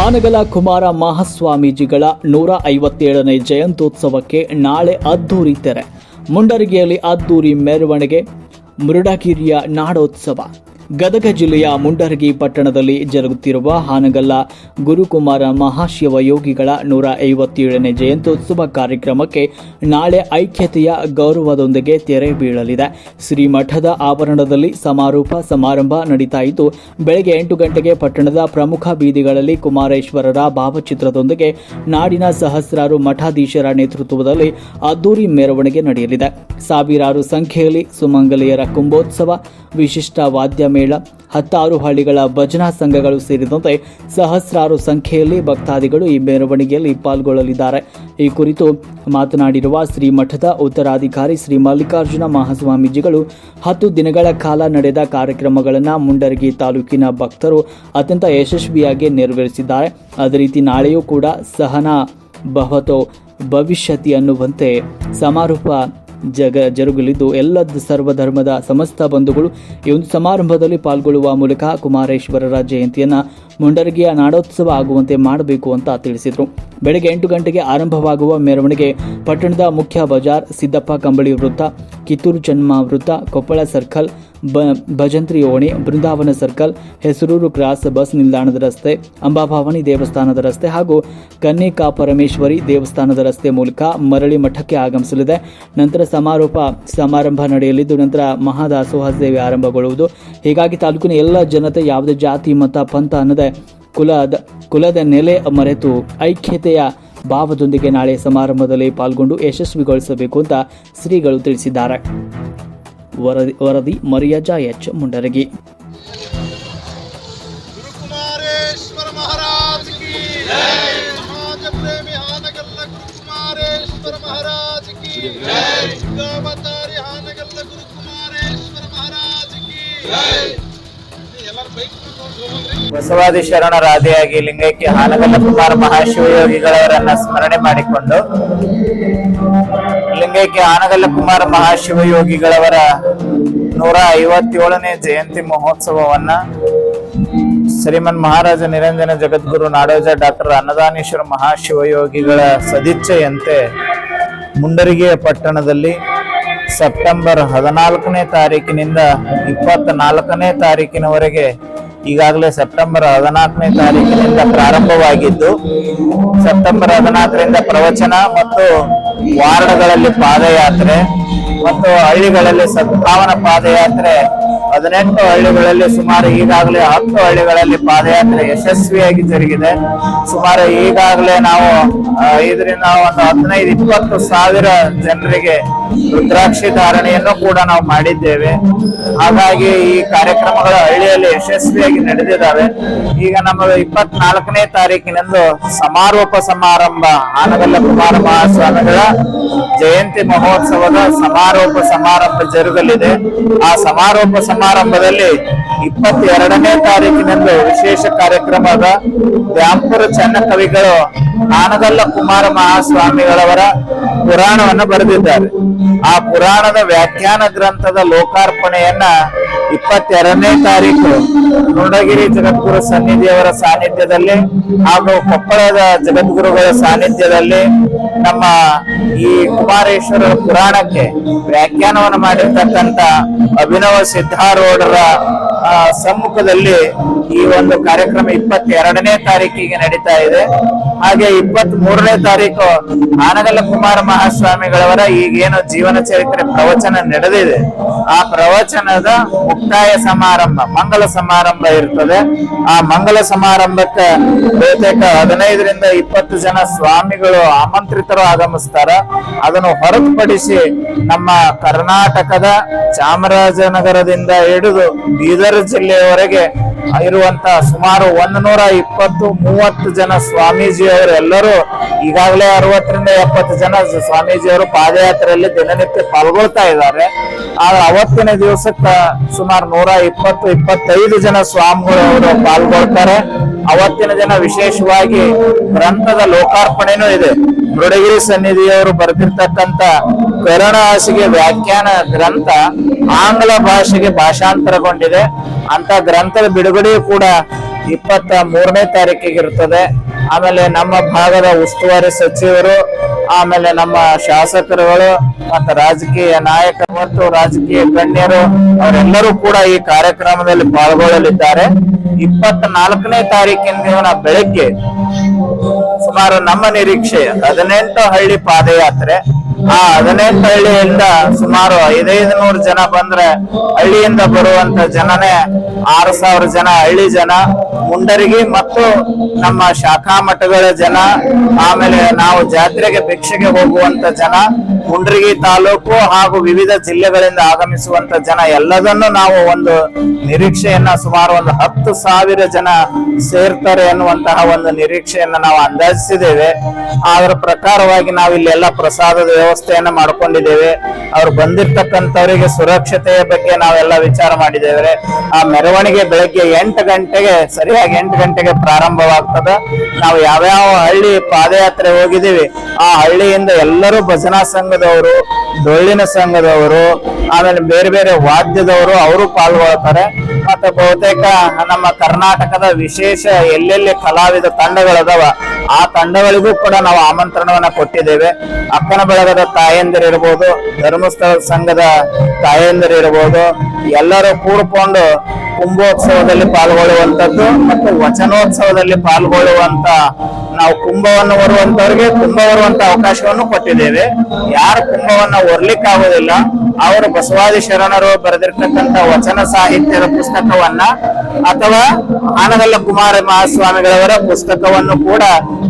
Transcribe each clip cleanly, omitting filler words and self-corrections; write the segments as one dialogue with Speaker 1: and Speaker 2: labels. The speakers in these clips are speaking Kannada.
Speaker 1: ಹಾನಗಲ ಕುಮಾರ ಮಹಾಸ್ವಾಮೀಜಿಗಳ 157ನೇ ಜಯಂತ್ಯೋತ್ಸವಕ್ಕೆ ನಾಳೆ ಅದ್ದೂರಿ ತೆರೆ. ಮುಂಡರಗಿಯಲ್ಲಿ ಅದ್ದೂರಿ ಮೆರವಣಿಗೆ, ಮೃಡಗಿರಿಯ ನಾಡೋತ್ಸವ. ಗದಗ ಜಿಲ್ಲೆಯ ಮುಂಡರಗಿ ಪಟ್ಟಣದಲ್ಲಿ ಜರುಗುತ್ತಿರುವ ಹಾನಗಲ್ಲ ಗುರುಕುಮಾರ ಮಹಾಶಿವಯೋಗಿಗಳ 157ನೇ ಜಯಂತ್ಯೋತ್ಸವ ಕಾರ್ಯಕ್ರಮಕ್ಕೆ ನಾಳೆ ಐಕ್ಯತೆಯ ಗೌರವದೊಂದಿಗೆ ತೆರೆ ಬೀಳಲಿದೆ. ಶ್ರೀಮಠದ ಆವರಣದಲ್ಲಿ ಸಮಾರೋಪ ಸಮಾರಂಭ ನಡೀತಾ ಇದ್ದು, ಬೆಳಗ್ಗೆ 8 ಗಂಟೆಗೆ ಪಟ್ಟಣದ ಪ್ರಮುಖ ಬೀದಿಗಳಲ್ಲಿ ಕುಮಾರೇಶ್ವರರ ಭಾವಚಿತ್ರದೊಂದಿಗೆ ನಾಡಿನ ಸಹಸ್ರಾರು ಮಠಾಧೀಶರ ನೇತೃತ್ವದಲ್ಲಿ ಅದ್ದೂರಿ ಮೆರವಣಿಗೆ ನಡೆಯಲಿದೆ. ಸಾವಿರಾರು ಸಂಖ್ಯೆಯಲ್ಲಿ ಸುಮಂಗಲಿಯರ ಕುಂಭೋತ್ಸವ, ವಿಶಿಷ್ಟ ವಾದ್ಯ ಮೇಳ, 16 ಹಳ್ಳಿಗಳ ಭಜನಾ ಸಂಘಗಳು ಸೇರಿದಂತೆ ಸಹಸ್ರಾರು ಸಂಖ್ಯೆಯಲ್ಲಿ ಭಕ್ತಾದಿಗಳು ಈ ಮೆರವಣಿಗೆಯಲ್ಲಿ ಪಾಲ್ಗೊಳ್ಳಲಿದ್ದಾರೆ. ಈ ಕುರಿತು ಮಾತನಾಡಿರುವ ಶ್ರೀಮಠದ ಉತ್ತರಾಧಿಕಾರಿ ಶ್ರೀ ಮಲ್ಲಿಕಾರ್ಜುನ ಮಹಾಸ್ವಾಮೀಜಿಗಳು 10 ದಿನಗಳ ಕಾಲ ನಡೆದ ಕಾರ್ಯಕ್ರಮಗಳನ್ನು ಮುಂಡರಗಿ ತಾಲೂಕಿನ ಭಕ್ತರು ಅತ್ಯಂತ ಯಶಸ್ವಿಯಾಗಿ ನೆರವೇರಿಸಿದ್ದಾರೆ. ಅದೇ ರೀತಿ ನಾಳೆಯೂ ಕೂಡ ಸಹನಾ ಭವತೋ ಭವಿಷ್ಯತಿ ಅನ್ನುವಂತೆ ಸಮಾರೋಪ ಜರುಗಲಿದ್ದು, ಎಲ್ಲ ಸರ್ವಧರ್ಮದ ಸಮಸ್ತ ಬಂಧುಗಳು ಈ ಒಂದು ಸಮಾರಂಭದಲ್ಲಿ ಪಾಲ್ಗೊಳ್ಳುವ ಮೂಲಕ ಕುಮಾರೇಶ್ವರರ ಜಯಂತಿಯನ್ನು ಮುಂಡರಗಿಯ ನಾಡೋತ್ಸವ ಆಗುವಂತೆ ಮಾಡಬೇಕು ಅಂತ ತಿಳಿಸಿದರು. ಬೆಳಗ್ಗೆ 8 ಗಂಟೆಗೆ ಆರಂಭವಾಗುವ ಮೆರವಣಿಗೆ ಪಟ್ಟಣದ ಮುಖ್ಯ ಬಜಾರ್, ಸಿದ್ದಪ್ಪ ಕಂಬಳಿ ವೃತ್ತ, ಕಿತ್ತೂರು ಚೆನ್ನಮ್ಮ ವೃತ್ತ, ಕೊಪ್ಪಳ ಸರ್ಕಲ್, ಭಜಂತ್ರಿ ಓಣಿ, ಬೃಂದಾವನ ಸರ್ಕಲ್, ಹೆಸರೂರು ಕ್ರಾಸ್ ಬಸ್ ನಿಲ್ದಾಣದ ರಸ್ತೆ, ಅಂಬಾಭವಾನಿ ದೇವಸ್ಥಾನದ ರಸ್ತೆ ಹಾಗೂ ಕನ್ನಿಕಾ ಪರಮೇಶ್ವರಿ ದೇವಸ್ಥಾನದ ರಸ್ತೆ ಮೂಲಕ ಮರಳಿ ಮಠಕ್ಕೆ ಆಗಮಿಸಲಿದೆ. ನಂತರ ಸಮಾರಂಭ ನಡೆಯಲಿದ್ದು, ನಂತರ ಮಹಾದಾಸೋಹ ಸೇವೆ ಆರಂಭಗೊಳ್ಳುವುದು. ಹೀಗಾಗಿ ತಾಲೂಕಿನ ಎಲ್ಲ ಜನತೆ ಯಾವುದೇ ಜಾತಿ ಮತ ಪಂಥ ಅನ್ನದೇ ಕುಲದ ನೆಲೆ ಮರೆತು ಐಕ್ಯತೆಯ ಭಾವದೊಂದಿಗೆ ನಾಳೆ ಸಮಾರಂಭದಲ್ಲಿ ಪಾಲ್ಗೊಂಡು ಯಶಸ್ವಿಗೊಳಿಸಬೇಕು ಅಂತ ಶ್ರೀಗಳು ತಿಳಿಸಿದ್ದಾರೆ. ವರದಿ ಮರಿಯಜ ಎಚ್, ಮುಂಡರಗಿ.
Speaker 2: ಗುರುಕುಮಾರೇಶ್ವರ ಮಹಾರಾಜ್ ಕಿ ಜೈ. ಸಮಾಜ ಪ್ರೇಮಿ ಹಾನಗಲ್ಲ ಗುರುಕುಮಾರೇಶ್ವರ ಮಹಾರಾಜ್ ಕಿ ಜೈ. ಗೋವತಾರಿ ಹಾನಗಲ್ಲ ಗುರುಕುಮಾರೇಶ್ವರ ಮಹಾರಾಜ್ ಕಿ ಜೈ.
Speaker 3: ಬಸವಾದಿ ಶರಣರಾದಿಯಾಗಿ ಲಿಂಗೈಕ್ಯ ಹಾನಗಲ್ಲ ಕುಮಾರ ಮಹಾಶಿವಯೋಗಿಗಳವರನ್ನ ಸ್ಮರಣೆ ಮಾಡಿಕೊಂಡು ಲಿಂಗೈಕ್ಯ ಹಾನಗಲ್ಲ ಕುಮಾರ ಮಹಾಶಿವಯೋಗಿಗಳವರ 157ನೇ ಜಯಂತಿ ಮಹೋತ್ಸವವನ್ನ ಶ್ರೀಮನ್ ಮಹಾರಾಜ ನಿರಂಜನ ಜಗದ್ಗುರು ನಾಡೋಜ ಡಾಕ್ಟರ್ ಅನ್ನದಾನೇಶ್ವರ ಮಹಾಶಿವಯೋಗಿಗಳ ಸದಿಚ್ಛೆಯಂತೆ ಮುಂಡರಗಿಯ ಪಟ್ಟಣದಲ್ಲಿ ಸೆಪ್ಟೆಂಬರ್ 14ನೇ ತಾರೀಕಿನಿಂದ 24ನೇ ತಾರೀಕಿನವರೆಗೆ ಈಗಾಗಲೇ ಸೆಪ್ಟೆಂಬರ್ 14ನೇ ತಾರೀಕಿನಿಂದ ಪ್ರಾರಂಭವಾಗಿದ್ದು, ಸೆಪ್ಟೆಂಬರ್ 14ರಿಂದ ಪ್ರವಚನ ಮತ್ತು ವಾರ್ಡ್ಗಳಲ್ಲಿ ಪಾದಯಾತ್ರೆ ಮತ್ತು ಹಳ್ಳಿಗಳಲ್ಲಿ ಸದ್ಭಾವನಾ ಪಾದಯಾತ್ರೆ 18 ಹಳ್ಳಿಗಳಲ್ಲಿ ಸುಮಾರು ಈಗಾಗಲೇ 10 ಹಳ್ಳಿಗಳಲ್ಲಿ ಪಾದಯಾತ್ರೆ ಯಶಸ್ವಿಯಾಗಿ ಜರುಗಿದೆ. ಸುಮಾರು ಈಗಾಗಲೇ ನಾವು 5ರಿಂದ 15-20 ಸಾವಿರ ಜನರಿಗೆ ರುದ್ರಾಕ್ಷಿ ಧಾರಣೆಯನ್ನು ಕೂಡ ನಾವು ಮಾಡಿದ್ದೇವೆ. ಹಾಗಾಗಿ ಈ ಕಾರ್ಯಕ್ರಮಗಳು ಹಳ್ಳಿಯಲ್ಲಿ ಯಶಸ್ವಿಯಾಗಿ ನಡೆದಿದ್ದಾವೆ. ಈಗ ನಮ್ಮ 24ನೇ ತಾರೀಕಿನಂದು ಸಮಾರೋಪ ಸಮಾರಂಭ ಹಾನಗಲ್ಲ ಕುಮಾರ ಮಹಾಸ್ವಾಮಿಗಳ ಜಯಂತಿ ಮಹೋತ್ಸವದ ಸಮಾರೋಪ ಸಮಾರಂಭ ಜರುಗಲಿದೆ. ಆ ಸಮಾರೋಪ ಸಮಾರಂಭದಲ್ಲಿ 22ನೇ ತಾರೀಕಿನಂದು ವಿಶೇಷ ಕಾರ್ಯಕ್ರಮದ ದ್ಯಾಂಪುರ ಚೆನ್ನ ಕವಿಗಳು ಹಾನಗಲ್ಲ ಕುಮಾರ ಮಹಾಸ್ವಾಮಿಗಳವರ ಪುರಾಣವನ್ನು ಬರೆದಿದ್ದಾರೆ. ಆ ಪುರಾಣದ ವ್ಯಾಖ್ಯಾನ ಗ್ರಂಥದ ಲೋಕಾರ್ಪಣೆಯನ್ನ 22ನೇ ತಾರೀಕು ಮುಂಡರಗಿ ಜಗದ್ಗುರು ಸನ್ನಿಧಿಯವರ ಸಾನ್ನಿಧ್ಯದಲ್ಲಿ ಹಾಗೂ ಕೊಪ್ಪಳದ ಜಗದ್ಗುರುಗಳ ಸಾನ್ನಿಧ್ಯದಲ್ಲಿ ನಮ್ಮ ಈ ಕುಮಾರೇಶ್ವರರ ಪುರಾಣಕ್ಕೆ ವ್ಯಾಖ್ಯಾನವನ್ನು ಮಾಡಿರ್ತಕ್ಕಂಥ ಅಭಿನವ ಸಿದ್ಧಾರೂಢರ ಸಮ್ಮುಖದಲ್ಲಿ ಈ ಒಂದು ಕಾರ್ಯಕ್ರಮ 22ನೇ ತಾರೀಕಿಗೆ ನಡೀತಾ ಇದೆ. ಹಾಗೆ 23ನೇ ತಾರೀಕು ಹಾನಗಲ್ಲ ಕುಮಾರ ಮಹಾಸ್ವಾಮಿಗಳವರ ಈಗೇನು ಜೀವನ ಚರಿತ್ರೆ ಪ್ರವಚನ ನಡೆದಿದೆ, ಆ ಪ್ರವಚನದ ಮುಕ್ತಾಯ ಸಮಾರಂಭ ಮಂಗಲ ಸಮಾರಂಭ ಇರ್ತದೆ. ಆ ಮಂಗಲ ಸಮಾರಂಭಕ್ಕೆ ಬಹುತೇಕ 15ರಿಂದ 20 ಜನ ಸ್ವಾಮಿಗಳು ಆಮಂತ್ರಿತರು ಆಗಮಿಸ್ತಾರ. ಅದನ್ನು ಹೊರತುಪಡಿಸಿ ನಮ್ಮ ಕರ್ನಾಟಕದ ಚಾಮರಾಜನಗರದಿಂದ ಹಿಡಿದು ಬೀದರ್ ಜಿಲ್ಲೆಯವರೆಗೆ ಇರುವಂತಹ ಸುಮಾರು 120-30 ಜನ ಸ್ವಾಮೀಜಿಯವರು ಎಲ್ಲರೂ ಈಗಾಗಲೇ 60ರಿಂದ 70 ಜನ ಸ್ವಾಮೀಜಿಯವರು ಪಾದಯಾತ್ರೆಯಲ್ಲಿ ದಿನನಿತ್ಯ ಪಾಲ್ಗೊಳ್ತಾ ಇದ್ದಾರೆ. ಅವತ್ತಿನ ದಿವಸಕ್ಕೆ ಸುಮಾರು 120-125 ಜನ ಸ್ವಾಮಿಗಳು ಅವರು ಪಾಲ್ಗೊಳ್ತಾರೆ. ಅವತ್ತಿನ ದಿನ ವಿಶೇಷವಾಗಿ ಗ್ರಂಥದ ಲೋಕಾರ್ಪಣೆನೂ ಇದೆ. ಮೃಡಗಿರಿ ಸನ್ನಿಧಿಯವರು ಬರೆದಿರ್ತಕ್ಕಂಥ ಕರುಣ ಹಾಸಿಗೆ ವ್ಯಾಖ್ಯಾನ ಗ್ರಂಥ ಆಂಗ್ಲ ಭಾಷೆಗೆ ಭಾಷಾಂತರಗೊಂಡಿದೆ. ಅಂತ ಗ್ರಂಥದ ಬಿಡುಗಡೆಯೂ ಕೂಡ 23ನೇ ತಾರೀಕಿಗೆ ಇರ್ತದೆ. ಆಮೇಲೆ ನಮ್ಮ ಭಾಗದ ಉಸ್ತುವಾರಿ ಸಚಿವರು, ಆಮೇಲೆ ನಮ್ಮ ಶಾಸಕರುಗಳು ಮತ್ತು ರಾಜಕೀಯ ನಾಯಕರು ಮತ್ತು ರಾಜಕೀಯ ಗಣ್ಯರು ಅವರೆಲ್ಲರೂ ಕೂಡ ಈ ಕಾರ್ಯಕ್ರಮದಲ್ಲಿ ಪಾಲ್ಗೊಳ್ಳಲಿದ್ದಾರೆ. 24ನೇ ತಾರೀಕಿನ ದಿನ ಬೆಳಗ್ಗೆ ಸುಮಾರು ನಮ್ಮ ನಿರೀಕ್ಷೆ 18 ಹಳ್ಳಿ ಪಾದಯಾತ್ರೆ. ಆ 18 ಹಳ್ಳಿಯಿಂದ ಸುಮಾರು 500 ಜನ ಬಂದ್ರೆ ಹಳ್ಳಿಯಿಂದ ಬರುವಂತ ಜನನೇ 6,000 ಜನ ಹಳ್ಳಿ ಜನ, ಮುಂಡರಗಿ ಮತ್ತು ನಮ್ಮ ಶಾಖಾ ಮಠಗಳ ಜನ, ಆಮೇಲೆ ನಾವು ಜಾತ್ರೆಗೆ ಭಿಕ್ಷೆಗೆ ಹೋಗುವಂತ ಜನ, ಮುಂಡರಗಿ ತಾಲೂಕು ಹಾಗೂ ವಿವಿಧ ಜಿಲ್ಲೆಗಳಿಂದ ಆಗಮಿಸುವಂತ ಜನ ಎಲ್ಲದನ್ನು ನಾವು ಒಂದು ನಿರೀಕ್ಷೆಯನ್ನ ಸುಮಾರು ಒಂದು 10,000 ಜನ ಸೇರ್ತಾರೆ ಅನ್ನುವಂತಹ ಒಂದು ನಿರೀಕ್ಷೆಯನ್ನ ನಾವು ಅಂದಾಜಿಸಿದ್ದೇವೆ. ಅದರ ಪ್ರಕಾರವಾಗಿ ನಾವು ಇಲ್ಲಿ ಎಲ್ಲ ಪ್ರಸಾದದ ವ್ಯವಸ್ಥೆಯನ್ನ ಮಾಡ್ಕೊಂಡಿದ್ದೇವೆ. ಅವ್ರು ಬಂದಿರ್ತಕ್ಕಂಥವರಿಗೆ ಸುರಕ್ಷತೆಯ ಬಗ್ಗೆ ನಾವೆಲ್ಲ ವಿಚಾರ ಮಾಡಿದ್ದೇವೆ. ಆ ಮೆರವಣಿಗೆ ಬೆಳಗ್ಗೆ 8 ಗಂಟೆಗೆ ಸರಿಯಾಗಿ 8 ಗಂಟೆಗೆ ಪ್ರಾರಂಭವಾಗ್ತದೆ. ನಾವು ಯಾವ್ಯಾವ ಹಳ್ಳಿ ಪಾದಯಾತ್ರೆ ಹೋಗಿದ್ದೀವಿ ಆ ಹಳ್ಳಿಯಿಂದ ಎಲ್ಲರೂ ಭಜನಾ ಸಂಘದವರು, ಡೊಳ್ಳಿನ ಸಂಘದವರು, ಆಮೇಲೆ ಬೇರೆ ಬೇರೆ ವಾದ್ಯದವರು ಅವರು ಪಾಲ್ಗೊಳ್ತಾರೆ. ಮತ್ತೆ ಬಹುತೇಕ ನಮ್ಮ ಕರ್ನಾಟಕದ ವಿಶೇಷ ಎಲ್ಲೆಲ್ಲಿ ಕಲಾವಿದ ತಂಡಗಳದಾವ ಆ ತಂಡಗಳಿಗೂ ಕೂಡ ನಾವು ಆಮಂತ್ರಣವನ್ನ ಕೊಟ್ಟಿದ್ದೇವೆ. ಅಕ್ಕನ ಬಳಗದ ತಾಯಂದಿರಿರ್ಬೋದು, ಧರ್ಮಸ್ಥಳ ಸಂಘದ ತಾಯಂದಿರಿರ್ಬೋದು, ಎಲ್ಲರೂ ಕೂಡ್ಕೊಂಡು ಕುಂಭೋತ್ಸವದಲ್ಲಿ ಪಾಲ್ಗೊಳ್ಳುವಂತದ್ದು ಮತ್ತು ವಚನೋತ್ಸವದಲ್ಲಿ ಪಾಲ್ಗೊಳ್ಳುವಂತ ನಾವು ಕುಂಭವನ್ನು ಹೊರುವಂತವ್ರಿಗೆ ಕುಂಭ ಹೊರುವಂತ ಅವಕಾಶವನ್ನು ಕೊಟ್ಟಿದ್ದೇವೆ. ಯಾರು ಕುಂಭವನ್ನ ಹೊರ್ಲಿಕ್ಕಾಗೋದಿಲ್ಲ ಅವರು ಬಸವಾದಿ ಶರಣರು ಬರೆದಿರ್ತಕ್ಕಂಥ ವಚನ ಸಾಹಿತ್ಯದ ಪುಸ್ತಕವನ್ನ ಅಥವಾ ಆನಗಲ್ಲ ಕುಮಾರ ಮಹಾಸ್ವಾಮಿಗಳವರ ಪುಸ್ತಕವನ್ನು ಕೂಡ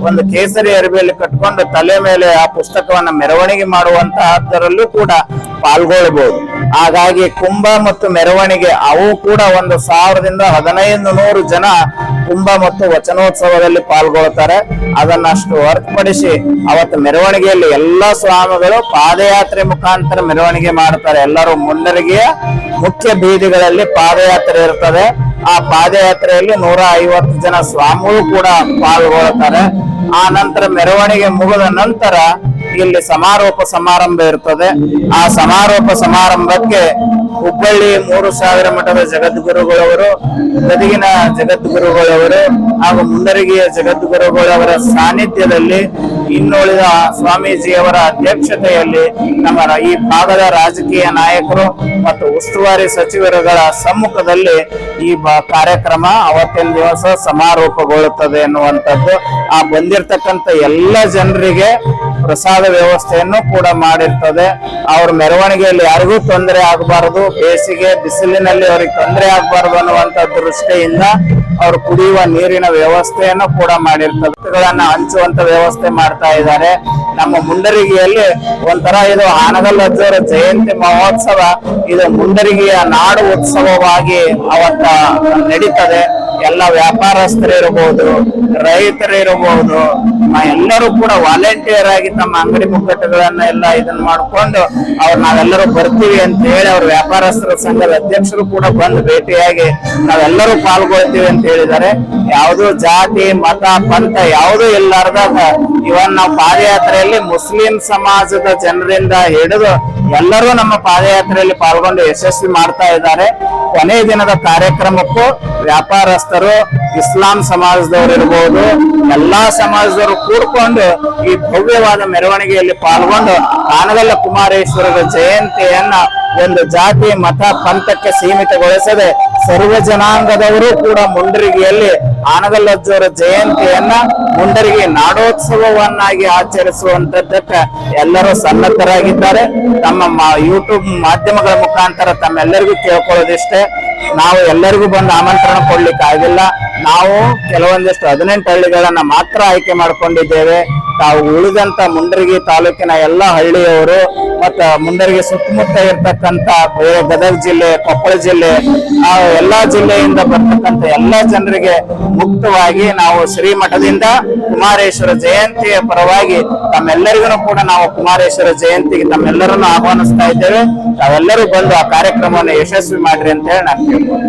Speaker 3: ಒಂದು ಕೇಸರಿ ಅರಬಿಯಲ್ಲಿ ಕಟ್ಕೊಂಡು ತಲೆ ಮೇಲೆ ಆ ಪುಸ್ತಕವನ್ನ ಮೆರವಣಿಗೆ ಮಾಡುವಂತಹದ್ದರಲ್ಲೂ ಕೂಡ ಪಾಲ್ಗೊಳ್ಬಹುದು. ಹಾಗಾಗಿ ಕುಂಭ ಮತ್ತು ಮೆರವಣಿಗೆ ಅವು ಕೂಡ 1,000ದಿಂದ 1,500 ಜನ ಕುಂಭ ಮತ್ತು ವಚನೋತ್ಸವದಲ್ಲಿ ಪಾಲ್ಗೊಳ್ತಾರೆ. ಅದನ್ನಷ್ಟು ಹೊರತುಪಡಿಸಿ ಅವತ್ತು ಮೆರವಣಿಗೆಯಲ್ಲಿ ಎಲ್ಲಾ ಸ್ವಾಮಿಗಳು ಪಾದಯಾತ್ರೆ ಮುಖಾಂತರ ಮೆರವಣಿಗೆ ಮಾಡ್ತಾರೆ. ಎಲ್ಲರೂ ಮುಂಡರಗಿಯ ಮುಖ್ಯ ಬೀದಿಗಳಲ್ಲಿ ಪಾದಯಾತ್ರೆ ಇರ್ತದೆ. ಆ ಪಾದಯಾತ್ರೆಯಲ್ಲಿ 150 ಜನ ಸ್ವಾಮಿಗಳು ಕೂಡ ಪಾಲ್ಗೊಳ್ತಾರೆ. ಆ ನಂತರ ಮೆರವಣಿಗೆ ಮುಗಿದ ನಂತರ ಇಲ್ಲಿ ಸಮಾರೋಪ ಸಮಾರಂಭ ಇರ್ತದೆ. ಆ ಸಮಾರೋಪ ಸಮಾರಂಭಕ್ಕೆ ಹುಬ್ಬಳ್ಳಿ 3000 ಮಠದ ಜಗದ್ಗುರುಗಳವರು, ಗದಗಿನ ಜಗದ್ಗುರುಗಳವರು ಹಾಗೂ ಮುಂಡರಗಿಯ ಜಗದ್ಗುರುಗಳವರ ಸಾನ್ನಿಧ್ಯದಲ್ಲಿ ಇನ್ನುಳಿದ ಸ್ವಾಮೀಜಿಯವರ ಅಧ್ಯಕ್ಷತೆಯಲ್ಲಿ ನಮ್ಮ ಈ ಭಾಗದ ರಾಜಕೀಯ ನಾಯಕರು ಮತ್ತು ಉಸ್ತುವಾರಿ ಸಚಿವರುಗಳ ಸಮ್ಮುಖದಲ್ಲಿ ಈ ಕಾರ್ಯಕ್ರಮ ಅವತ್ತಿನ ದಿವಸ ಸಮಾರೋಪಗೊಳ್ಳುತ್ತದೆ ಎನ್ನುವಂಥದ್ದು. ಆ ಬಂದಿರತಕ್ಕಂತ ಎಲ್ಲ ಜನರಿಗೆ ಪ್ರಸಾದ ವ್ಯವಸ್ಥೆಯನ್ನು ಕೂಡ ಮಾಡಿರ್ತದೆ. ಅವ್ರ ಮೆರವಣಿಗೆಯಲ್ಲಿ ಯಾರಿಗೂ ತೊಂದರೆ ಆಗಬಾರದು, ಬೇಸಿಗೆ ಬಿಸಿಲಿನಲ್ಲಿ ಅವ್ರಿಗೆ ತೊಂದರೆ ಆಗಬಾರದು ಅನ್ನುವಂತ ದೃಷ್ಟಿಯಿಂದ ಅವ್ರು ಕುಡಿಯುವ ನೀರಿನ ವ್ಯವಸ್ಥೆಯನ್ನು ಕೂಡ ಮಾಡಿರ್ತದೆ. ಹಂಚುವಂತ ವ್ಯವಸ್ಥೆ ಮಾಡ್ತಾ ಇದ್ದಾರೆ. ನಮ್ಮ ಮುಂಡರಗಿಯಲ್ಲಿ ಒಂಥರ ಇದು ಹಾನಗಲ್ ಅಜ್ಜವರ ಜಯಂತಿ ಮಹೋತ್ಸವ, ಇದು ಮುಂಡರಗಿಯ ನಾಡು ಉತ್ಸವವಾಗಿ ಅವತ್ತ ನಡೀತದೆ. ಎಲ್ಲ ವ್ಯಾಪಾರಸ್ಥರಿರಬಹುದು, ರೈತರಿರಬಹುದು, ಎಲ್ಲರೂ ಕೂಡ ವಾಲಂಟಿಯರ್ ಆಗಿ ತಮ್ಮ ಅಂಗಡಿ ಮುಗ್ಗಟ್ಟುಗಳನ್ನ ಎಲ್ಲ ಇದನ್ನ ಮಾಡ್ಕೊಂಡು ನಾವೆಲ್ಲರೂ ಬರ್ತೀವಿ ಅಂತ ಹೇಳಿ ಅವ್ರ ವ್ಯಾಪಾರಸ್ಥರ ಸಂಘದ ಅಧ್ಯಕ್ಷರು ಕೂಡ ಬಂದು ಭೇಟಿಯಾಗಿ ನಾವೆಲ್ಲರೂ ಪಾಲ್ಗೊಳ್ತೀವಿ ಅಂತ ಹೇಳಿದ್ದಾರೆ. ಯಾವುದೋ ಜಾತಿ ಮತ ಪಂಥ ಯಾವುದೂ ಇಲ್ಲಾರ್ದಾಗ ಇವನ್ ನಾವು ಪಾದಯಾತ್ರೆಯಲ್ಲಿ ಮುಸ್ಲಿಂ ಸಮಾಜದ ಜನರಿಂದ ಹಿಡಿದು ಎಲ್ಲರೂ ನಮ್ಮ ಪಾದಯಾತ್ರೆಯಲ್ಲಿ ಪಾಲ್ಗೊಂಡು ಯಶಸ್ವಿ ಮಾಡ್ತಾ ಇದ್ದಾರೆ. ಕೊನೆ ದಿನದ ಕಾರ್ಯಕ್ರಮಕ್ಕೂ ವ್ಯಾಪಾರಸ್ಥರು, ಇಸ್ಲಾಂ ಸಮಾಜದವರು ಇರ್ಬೋದು, ಎಲ್ಲಾ ಸಮಾಜದವರು ಕೂಡ್ಕೊಂಡು ಈ ಭವ್ಯವಾದ ಮೆರವಣಿಗೆಯಲ್ಲಿ ಪಾಲ್ಗೊಂಡು ಆನಗಲ್ಲ ಕುಮಾರೇಶ್ವರರ ಜಯಂತಿಯನ್ನ ಒಂದು ಜಾತಿ ಮತ ಪಂಥಕ್ಕೆ ಸೀಮಿತಗೊಳಿಸದೆ ಸರ್ವ ಜನಾಂಗದವರು ಕೂಡ ಮುಂಡರಗಿಯಲ್ಲಿ ಆನಗಲ್ಲಜ್ಜವರ ಜಯಂತಿಯನ್ನ ಮುಂಡರಗಿ ನಾಡೋತ್ಸವವನ್ನಾಗಿ ಆಚರಿಸುವಂತದ್ದಕ್ಕೆ ಎಲ್ಲರೂ ಸನ್ನದ್ಧರಾಗಿದ್ದಾರೆ. ತಮ್ಮ ಯೂಟ್ಯೂಬ್ ಮಾಧ್ಯಮಗಳ ಮುಖಾಂತರ ತಮ್ಮೆಲ್ಲರಿಗೂ ಕೇಳ್ಕೊಳ್ಳೋದಿಷ್ಟೇ, ನಾವು ಎಲ್ಲರಿಗೂ ಬಂದು ಆಮಂತ್ರಣ ಕೊಡ್ಲಿಕ್ಕೆ ಆಗಿಲ್ಲ. ನಾವು ಕೆಲವೊಂದಿಷ್ಟು 18 ಹಳ್ಳಿಗಳನ್ನ ಮಾತ್ರ ಆಯ್ಕೆ ಮಾಡ್ಕೊಂಡಿದ್ದೇವೆ. ತಾವು ಉಳಿದಂತ ಮುಂಡರಗಿ ತಾಲೂಕಿನ ಎಲ್ಲ ಹಳ್ಳಿಯವರು ಮತ್ತ ಮುಂಡರಗಿ ಸುತ್ತಮುತ್ತ ಇರ್ತಕ್ಕಂತ ಬೇರೆ ಗದಗ ಜಿಲ್ಲೆ, ಕೊಪ್ಪಳ ಜಿಲ್ಲೆ, ಎಲ್ಲಾ ಜಿಲ್ಲೆಯಿಂದ ಬರ್ತಕ್ಕಂಥ ಎಲ್ಲಾ ಜನರಿಗೆ ಮುಕ್ತವಾಗಿ ನಾವು ಶ್ರೀಮಠದಿಂದ ಕುಮಾರೇಶ್ವರ ಜಯಂತಿಯ ಪರವಾಗಿ ತಮ್ಮೆಲ್ಲರಿಗೂ ಕೂಡ ನಾವು ಕುಮಾರೇಶ್ವರ ಜಯಂತಿಗೆ ತಮ್ಮೆಲ್ಲರನ್ನು ಆಹ್ವಾನಿಸ್ತಾ ಇದ್ದೇವೆ. ತಾವೆಲ್ಲರೂ ಬಂದು ಆ ಕಾರ್ಯಕ್ರಮವನ್ನು ಯಶಸ್ವಿ ಮಾಡ್ರಿ ಅಂತ ಹೇಳಿ ನಾನು ಕೇಳ್ಬೋದು.